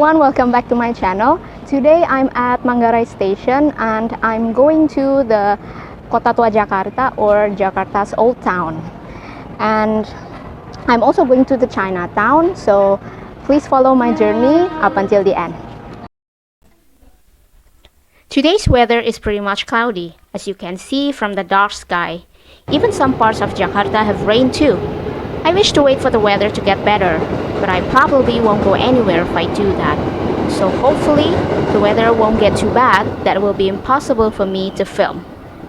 everyone, welcome back to my channel. Today I'm at Manggarai station and I'm going to the Kota Tua Jakarta, or Jakarta's Old Town. And I'm also going to the Chinatown, so please follow my journey up until the end. Today's weather is pretty much cloudy, as you can see from the dark sky. Even some parts of Jakarta have rain too. I wish to wait for the weather to get better, but I probably won't go anywhere if I do that. So hopefully the weather won't get too bad that it will be impossible for me to film.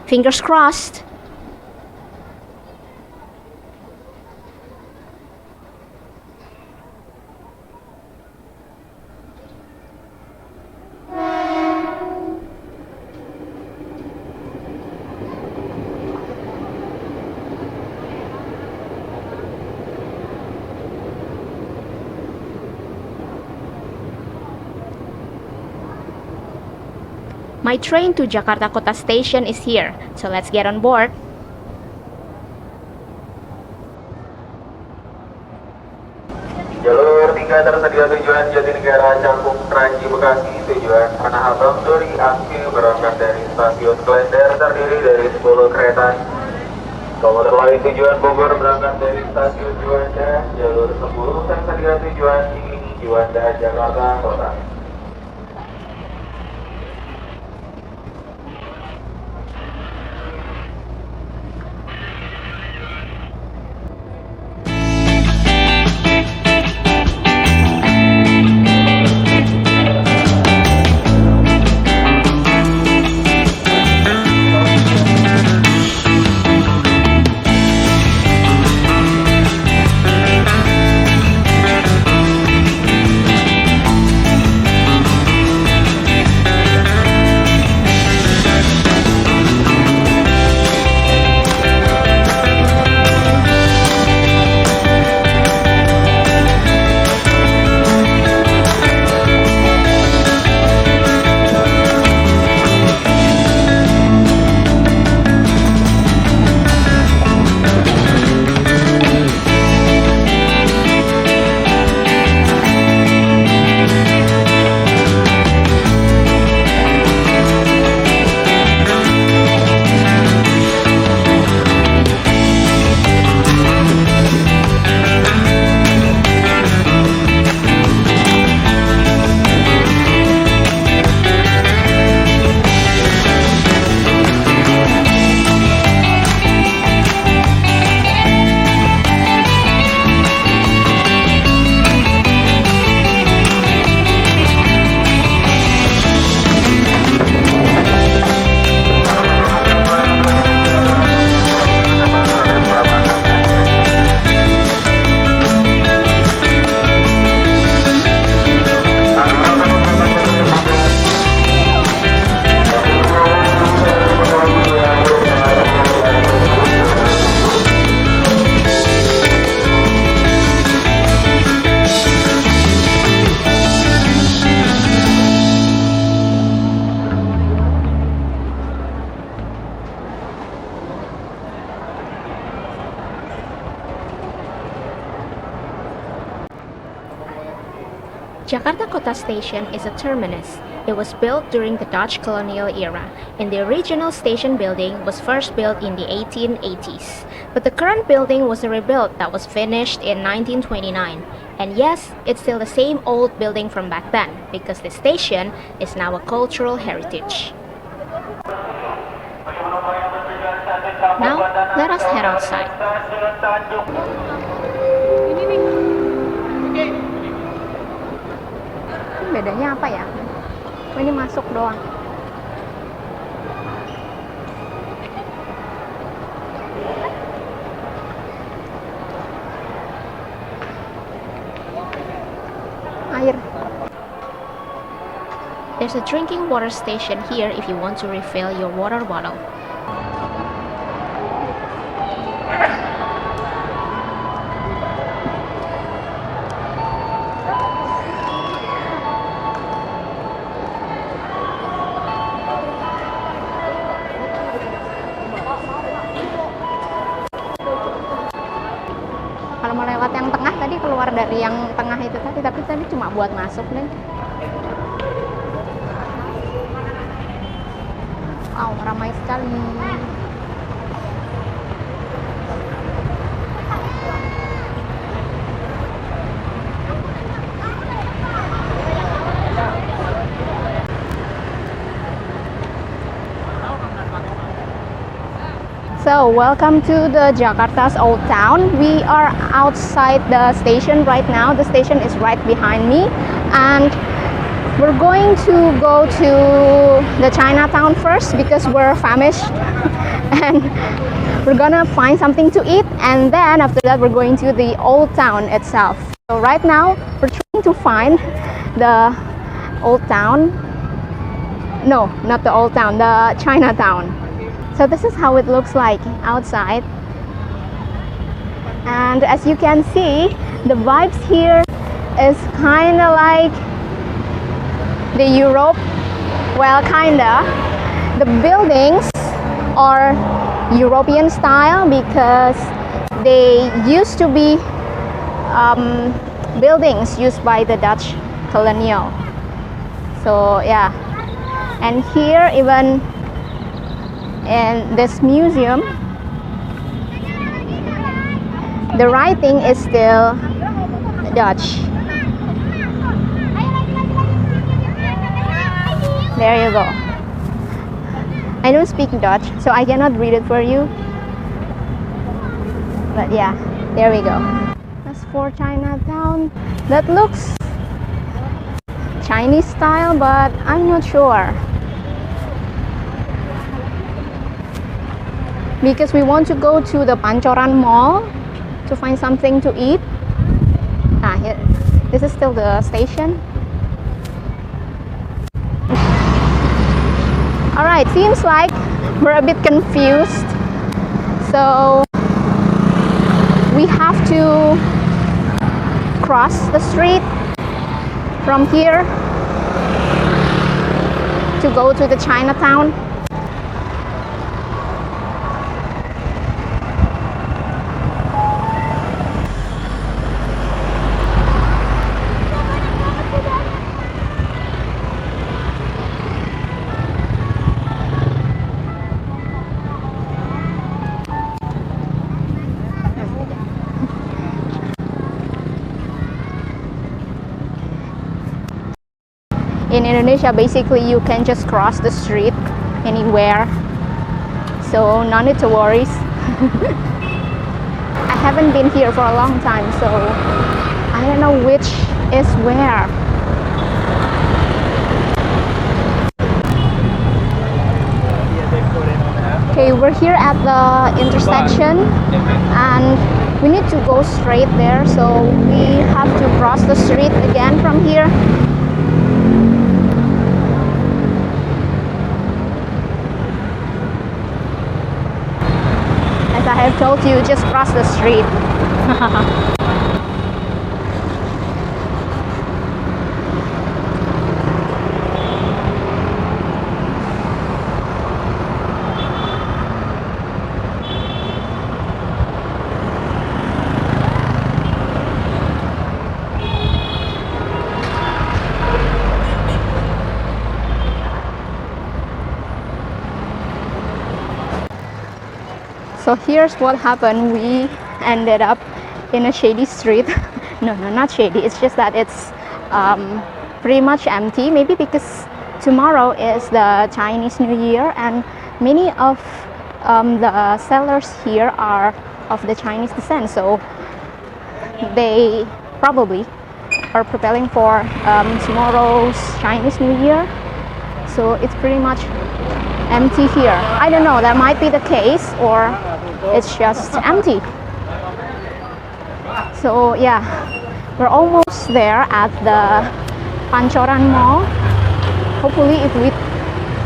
Fingers crossed! My train to Jakarta Kota Station is here, so let's get on board. Jalur 3 tersedia tujuan Jatinegara, Cakung, Kranji, Bekasi. Tujuan Tanah Abang, Duri, Angke berangkat dari stasiun Klender, terdiri dari 10 kereta. Komuter lain tujuan Bogor berangkat dari stasiun Juanda. Jalur 10 tersedia tujuan Cilinyi, Juanda, Jakarta Kota. Jakarta Kota Station is a terminus. It was built during the Dutch colonial era, and the original station building was first built in the 1880s. But the current building was a rebuild that was finished in 1929. And yes, it's still the same old building from back then, because the station is now a cultural heritage. Now, let us head outside. Bedanya apa ya? Oh, ini masuk doang. Air. There's a drinking water station here if you want to refill your water bottle. Kalau mau lewat yang tengah tadi, keluar dari yang tengah itu tadi, tapi tadi cuma buat masuk nih. Wow, ramai sekali. So, welcome to the Jakarta's Old Town. We are outside the station right now. The station is right behind me, and we're going to go to the Chinatown first because we're famished and we're gonna find something to eat, and then after that we're going to the Old Town itself. So right now we're trying to find the Old Town. No, not the Old Town, the Chinatown. So this is how it looks like outside, and as you can see, the vibes here is kind of like the Europe. Well, kinda. The buildings are European style because they used to be buildings used by the Dutch colonial. So yeah, and here even in this museum, the writing is still Dutch. There you go. I don't speak Dutch, so I cannot read it for you. But yeah, there we go. As for Chinatown, that looks Chinese style, but I'm not sure. Because we want to go to the Pancoran Mall to find something to eat. Here, this is still the station. Alright, seems like we're a bit confused. So we have to cross the street from here to go to the Chinatown. In Indonesia, basically you can just cross the street anywhere, so no need to worry. I haven't been here for a long time, so I don't know which is where. Okay, we're here at the intersection and we need to go straight there, so we have to cross the street again from here. As I have told you, just cross the street. So here's what happened. We ended up in a shady street. No, not shady. It's just that it's pretty much empty. Maybe because tomorrow is the Chinese New Year and many of the sellers here are of the Chinese descent. So they probably are preparing for tomorrow's Chinese New Year. So it's pretty much empty here. I don't know, that might be the case or it's just empty. So yeah, we're almost there at the Pancoran Mall. Hopefully if we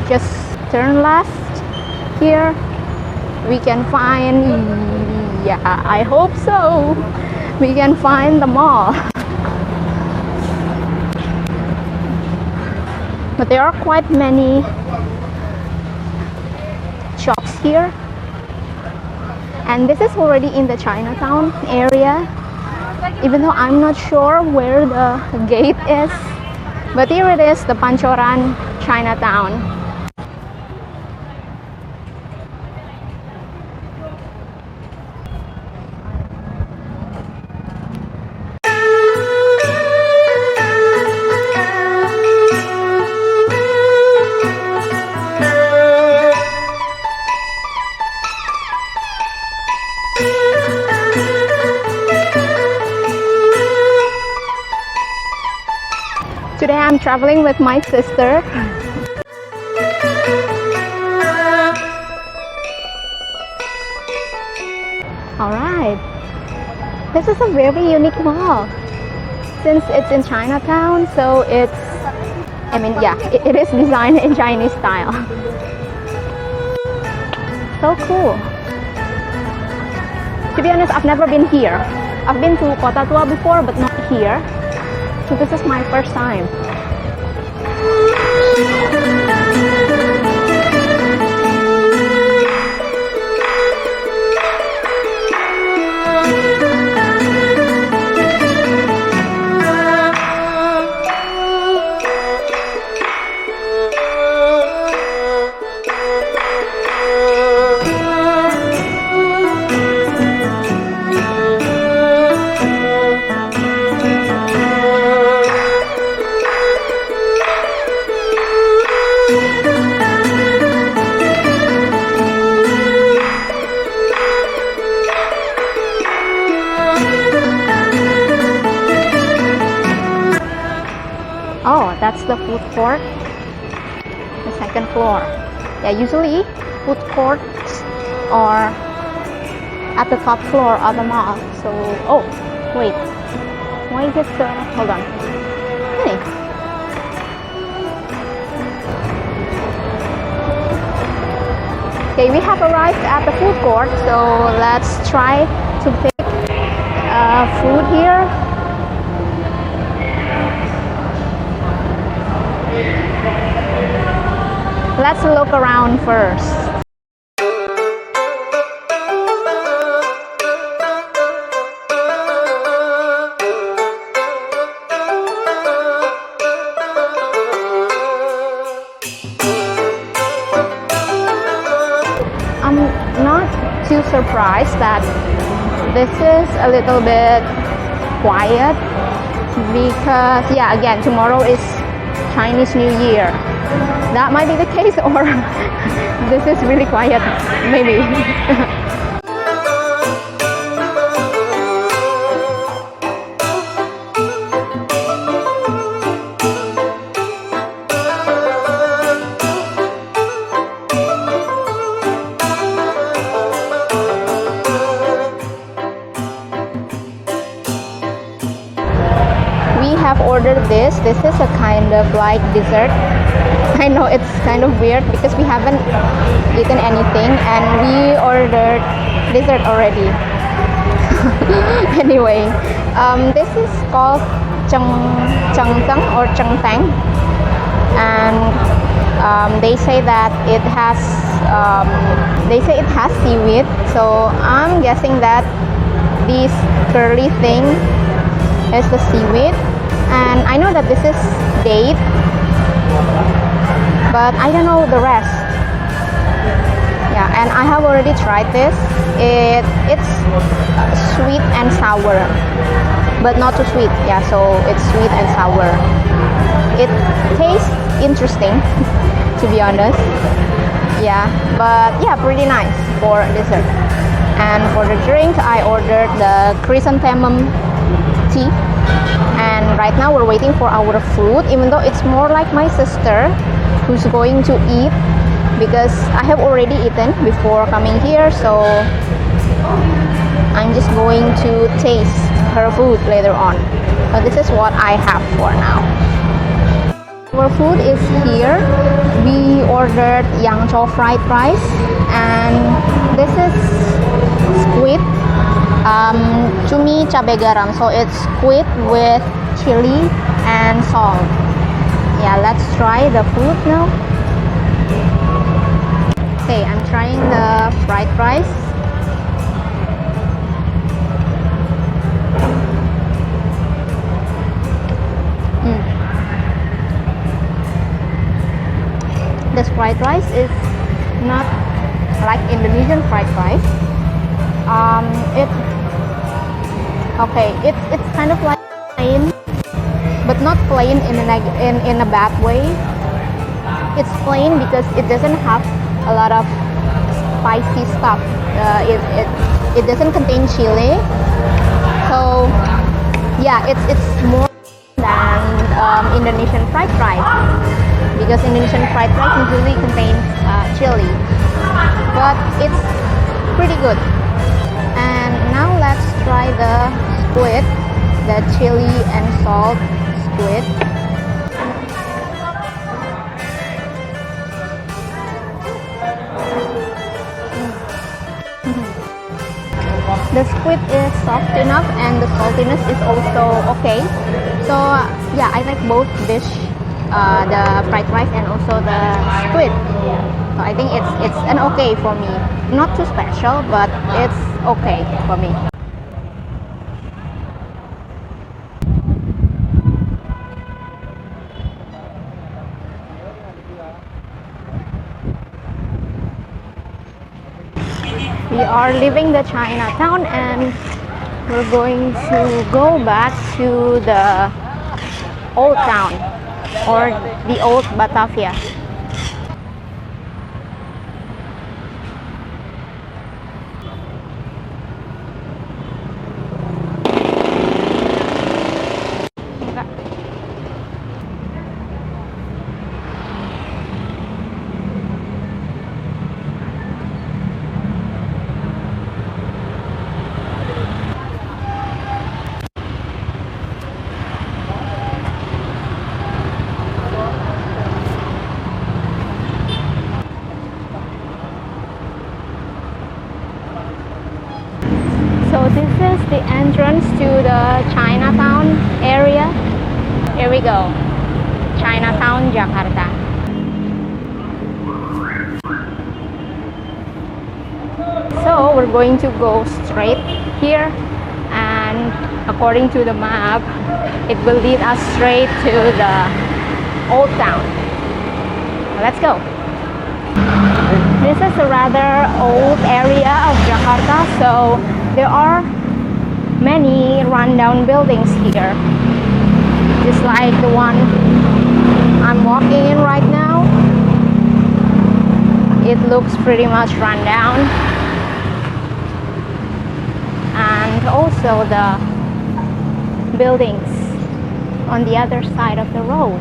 just turn left here, we can find, yeah, I hope so, we can find the mall. But there are quite many shops here, and this is already in the Chinatown area, even though I'm not sure where the gate is, but here it is, the Pancoran Chinatown. Today I'm traveling with my sister. Alright, this is a very unique mall. Since it's in Chinatown, so it's, it is designed in Chinese style. So cool. To be honest, I've never been here. I've been to Kota Tua before, but not here. So this is my first time. Oh, that's the food court, the second floor. Yeah, usually food courts are at the top floor of the mall. So, oh, wait, why is it so, hold on. Hey. Okay, we have arrived at the food court, so let's try to pick food here. Let's look around first. I'm not too surprised that this is a little bit quiet because, yeah, again, tomorrow is Chinese New Year. That might be the case, or this is really quiet, maybe. We have ordered this. This is a kind of like dessert. I know it's kind of weird because we haven't eaten anything and we ordered dessert already. Anyway, this is called chengteng or chengteng, and they say that it has seaweed. So I'm guessing that this curly thing is the seaweed, and I know that this is date, but I don't know the rest. Yeah, and I have already tried this. It's sweet and sour, but not too sweet. Yeah, so it's sweet and sour. It tastes interesting, to be honest. Yeah, but yeah, pretty nice for dessert. And for the drink, I ordered the chrysanthemum tea. And right now we're waiting for our food, even though it's more like my sister who's going to eat, because I have already eaten before coming here, so I'm just going to taste her food later on. But this is what I have for now. Our food is here. We ordered yangzhou fried rice, and this is squid, cumi cabai garam, so it's squid with chili and salt. Yeah, let's try the food now. Okay, I'm trying the fried rice. This fried rice is not like Indonesian fried rice. It's kind of like plain, but not plain in a bad way. It's plain because it doesn't have a lot of spicy stuff. It doesn't contain chili, so yeah, it's more than Indonesian fried rice, because Indonesian fried rice usually contains chili, but it's pretty good. And now let's try the squid, the chili and salt squid. The squid is soft enough and the saltiness is also okay. So yeah, I like both dish, the fried rice and also the squid. So I think it's an okay for me. Not too special, but it's okay for me. We are leaving the Chinatown and we're going to go back to the Old Town or the Old Batavia. So this is the entrance to the Chinatown area. Here we go. Chinatown, Jakarta. So we're going to go straight here, and according to the map, it will lead us straight to the Old Town. Let's go. This is a rather old area of Jakarta, so there are many rundown buildings here, just like the one I'm walking in right now. It looks pretty much run down, and also the buildings on the other side of the road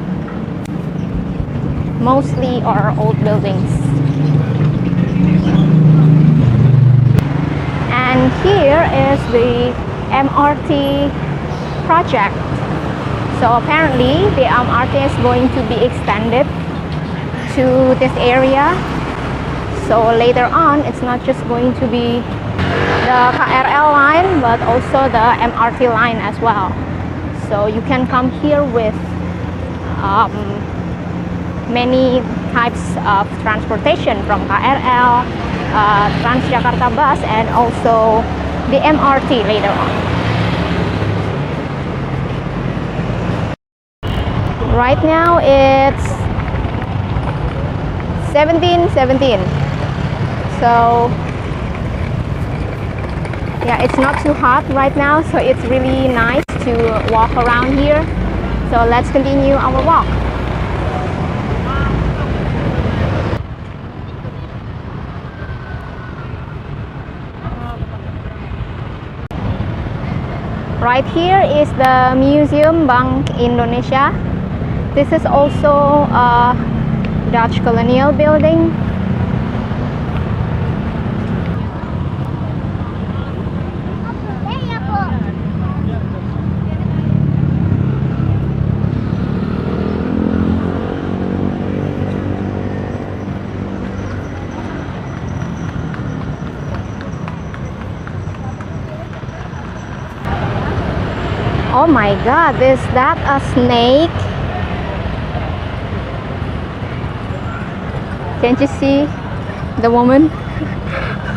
mostly are old buildings. And here is the MRT project. So apparently the MRT is going to be extended to this area. So later on, it's not just going to be the KRL line, but also the MRT line as well. So you can come here with many types of transportation from KRL, Transjakarta bus, and also the MRT later on. Right now it's 17:17. So yeah, it's not too hot right now, so it's really nice to walk around here. So let's continue our walk. Right here is the Museum Bank Indonesia. This is also a Dutch colonial building. Oh my god, is that a snake? Can't you see the woman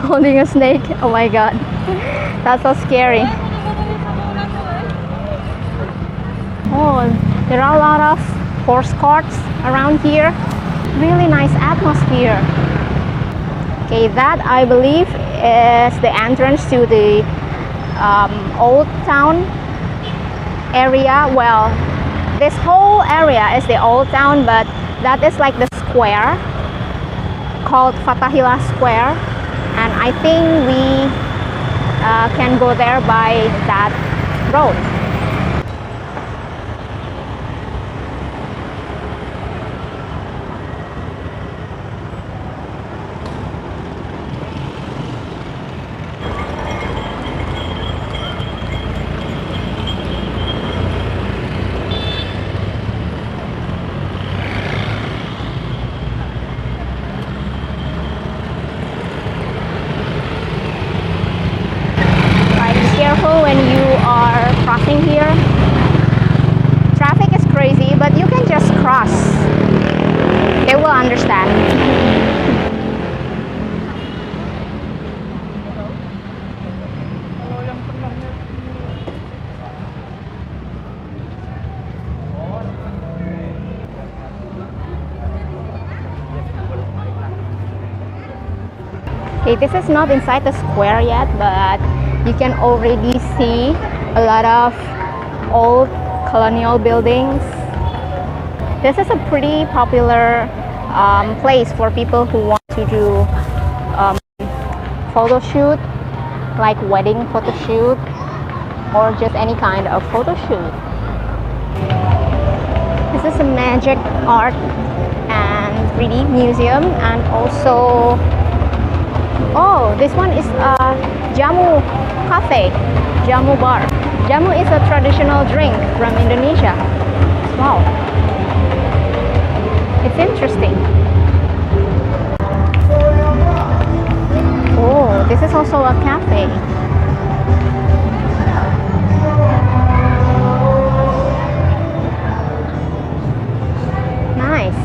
holding a snake? Oh my god, that's so scary. Oh, there are a lot of horse carts around here. Really nice atmosphere. Okay, that I believe is the entrance to the Old Town area. Well, this whole area is the Old Town, but that is like the square called Fatahillah Square, and I think we can go there by that road. Okay, this is not inside the square yet, but you can already see a lot of old colonial buildings. This is a pretty popular place for people who want to do photo shoot, like wedding photo shoot, or just any kind of photo shoot. This is a magic art and 3D museum, and also, oh, this one is a jamu cafe, jamu bar. Jamu is a traditional drink from Indonesia. Wow, it's interesting. Oh, this is also a cafe. Nice.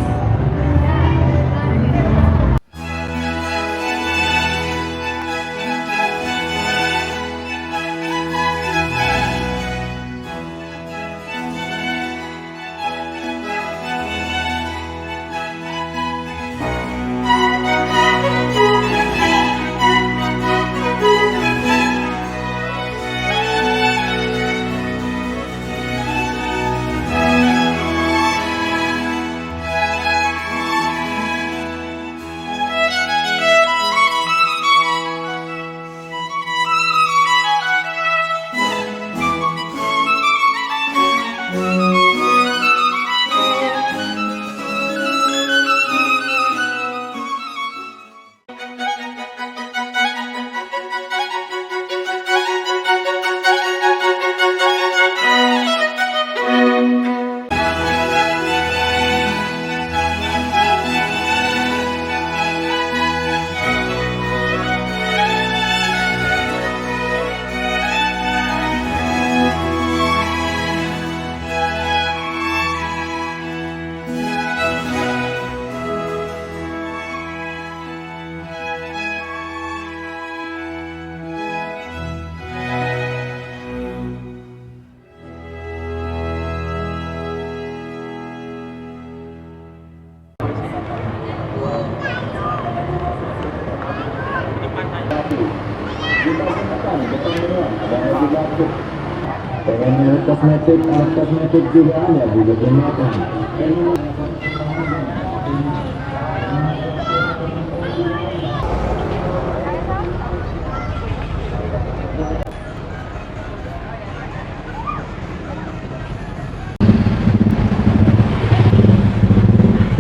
Dengan kosmetik juga ada digunakan.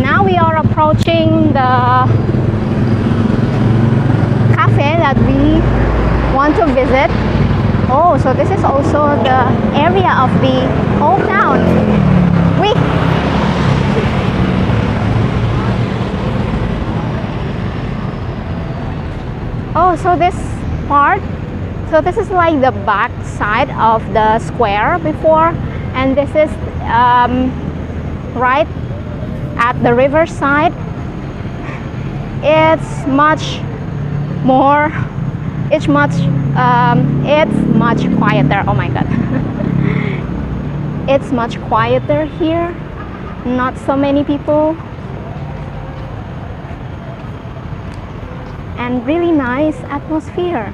Now we are approaching the cafe that we want to visit. Oh, so this is also the area of the Old Town. Wait. Oh, so this part, so this is like the back side of the square before, and this is right at the riverside. It's much more, it's much quieter. Oh my god. It's much quieter here, not so many people, and really nice atmosphere.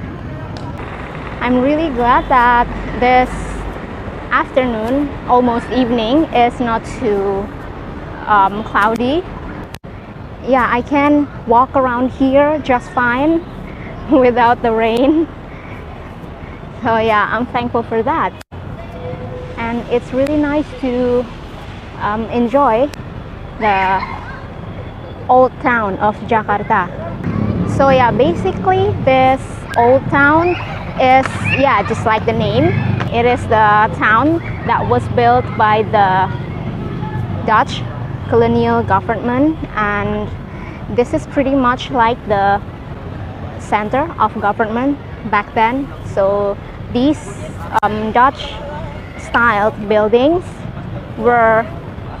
I'm really glad that this afternoon, almost evening, is not too cloudy. Yeah, I can walk around here just fine without the rain. So yeah, I'm thankful for that. And it's really nice to enjoy the Old Town of Jakarta. So yeah, basically this Old Town is, yeah, just like the name. It is the town that was built by the Dutch colonial government, and this is pretty much like the center of government back then. So these Dutch styled buildings were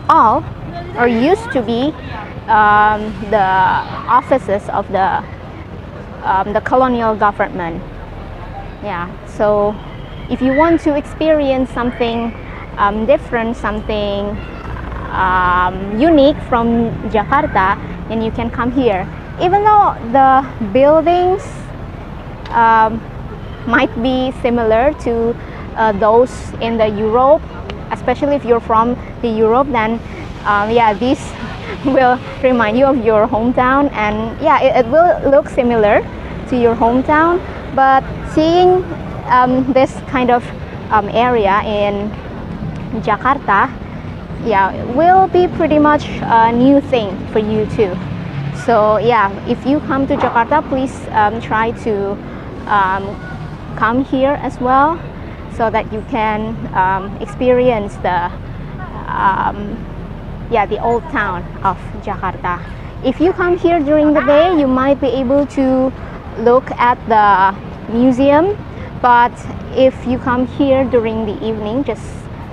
all, or used to be, the offices of the colonial government. Yeah, so if you want to experience something different, something unique from Jakarta, then you can come here. Even though the buildings might be similar to those in the Europe, especially if you're from the Europe. Then yeah, these will remind you of your hometown, and yeah, it will look similar to your hometown. But seeing this kind of area in Jakarta, yeah, will be pretty much a new thing for you too. So yeah, if you come to Jakarta, please try to come here as well, so that you can experience the the old town of Jakarta. If you come here during the day, you might be able to look at the museum, but if you come here during the evening, just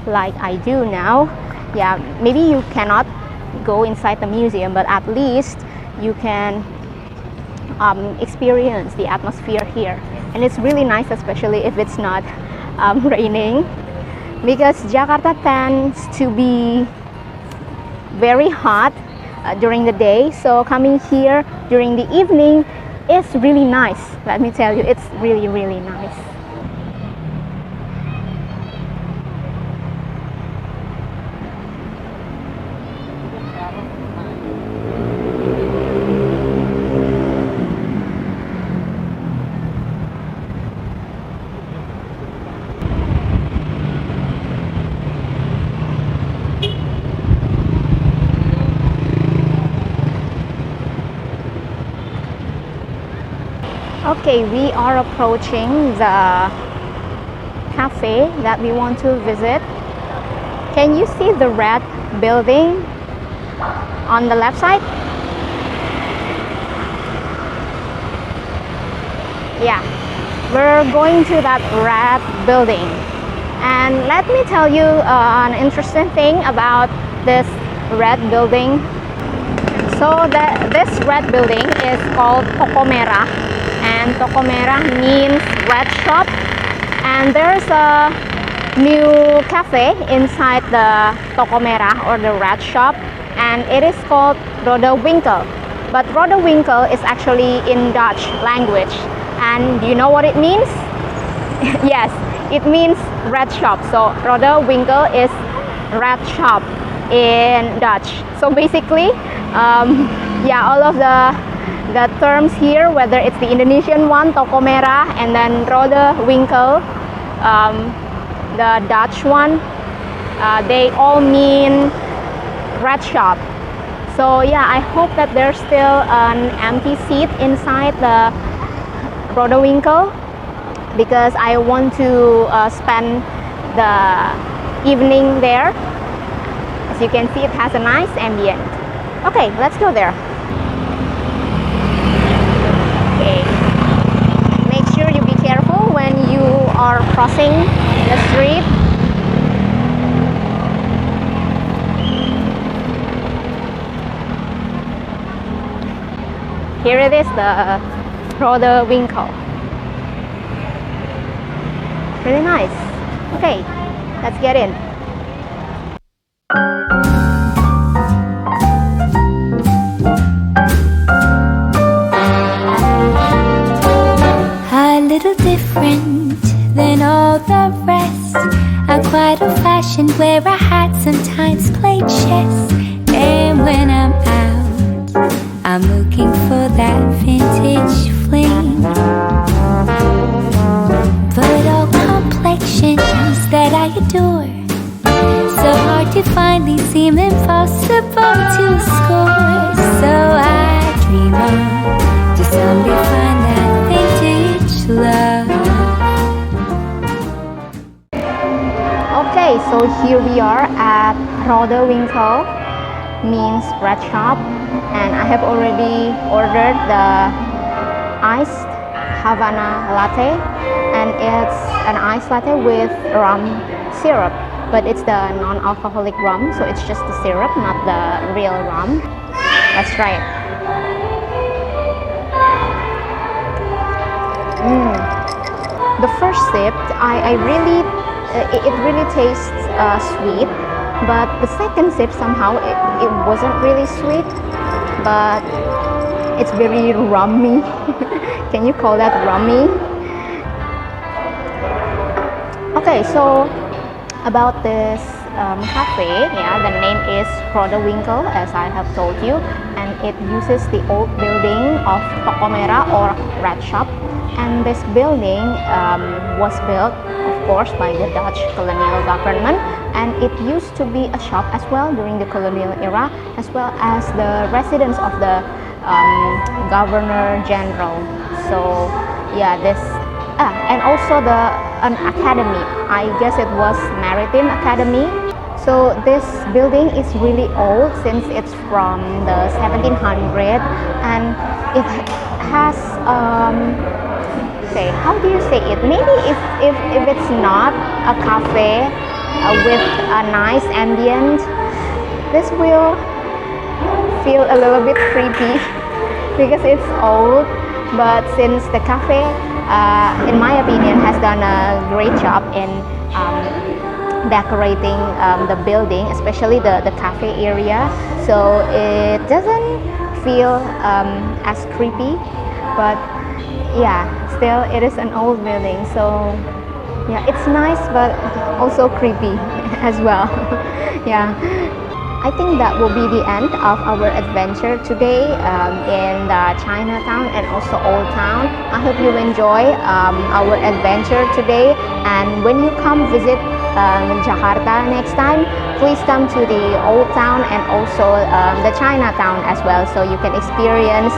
like I do now, yeah, maybe you cannot go inside the museum, but at least you can experience the atmosphere here. And it's really nice, especially if it's not raining, because Jakarta tends to be very hot during the day, so coming here during the evening is really nice. Let me tell you, it's really, really nice. Okay, we are approaching the cafe that we want to visit. Can you see the red building on the left side? Yeah, we're going to that red building. And let me tell you an interesting thing about this red building. So this red building is called Toko Merah, and Toko Merah means red shop. And there's a new cafe inside the Toko Merah, or the red shop, and it is called Rode Winkel. But Rode Winkel is actually in Dutch language. And do you know what it means? Yes, it means red shop. So Rode Winkel is red shop in Dutch. So basically, yeah, all of the terms here, whether it's the Indonesian one, Toko Merah, and then Rode Winkel, the Dutch one, they all mean red shop. So yeah, I hope that there's still an empty seat inside the Rode Winkel, because I want to spend the evening there. As you can see, it has a nice ambient. Okay, let's go there. Okay, make sure you be careful when you are crossing the street. Here it is, the Rode Winkel. Really nice. Okay, let's get in. A little different than all the rest. I'm quite old-fashioned, wear a hat, sometimes play chess. And when I'm out, I'm looking for that vintage fling. But all complexions that I adore, so hard to find, these seem impossible to score. So I dream on to someday find that vintage love. Okay, so here we are at Rode Winkel, means red shop, and I have already ordered the iced Havana latte, and it's an iced latte with rum syrup, but it's the non-alcoholic rum, so it's just the syrup, not the real rum. Let's try it. The first sip, I really, it really tastes sweet, but the second sip somehow it wasn't really sweet, but it's very rummy. Can you call that rummy? Okay, so about this cafe, yeah, the name is Winkel, as I have told you, and it uses the old building of Toko Merah or Red Shop. And this building was built, of course, by the Dutch colonial government, and it used to be a shop as well during the colonial era, as well as the residence of the Governor General. So yeah, this and also an academy. I guess it was Maritime Academy. So this building is really old since it's from the 1700, and it has okay, how do you say it? Maybe if it's not a cafe with a nice ambient, this will feel a little bit creepy because it's old. But since the cafe, in my opinion, has done a great job in decorating the building, especially the cafe area, so it doesn't feel as creepy. But yeah, still it is an old building, so yeah, it's nice but also creepy as well. Yeah, I think that will be the end of our adventure today in Chinatown and also Old Town. I hope you enjoy our adventure today, and when you come visit Jakarta next time, please come to the Old Town and also the Chinatown as well, so you can experience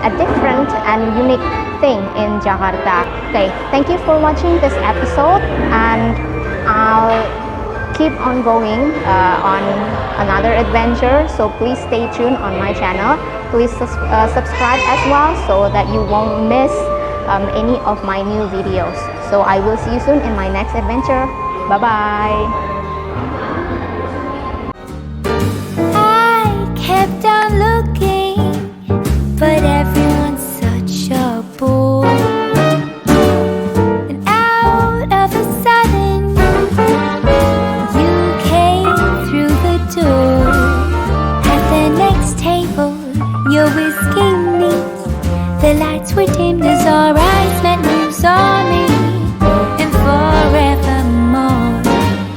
a different and unique thing in Jakarta. Okay, thank you for watching this episode, and I'll keep on going on another adventure, so please stay tuned on my channel. Please subscribe as well so that you won't miss any of my new videos. So I will see you soon in my next adventure. Bye bye. I kept on looking, but everyone's such a bore. And out of a sudden, you came through the door. At the next table, your whiskey neat. The lights were dimmed as our eyes met and you saw me. And forevermore,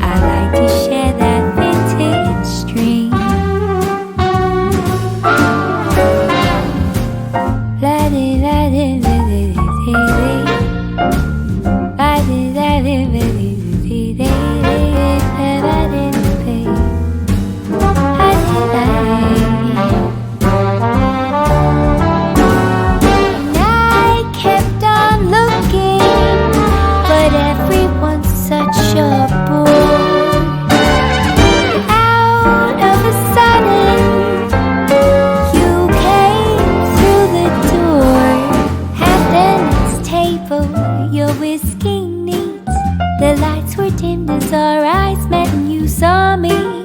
I like to share that vintage dream. Your whiskey neat. The lights were dimmed as our eyes met and you saw me.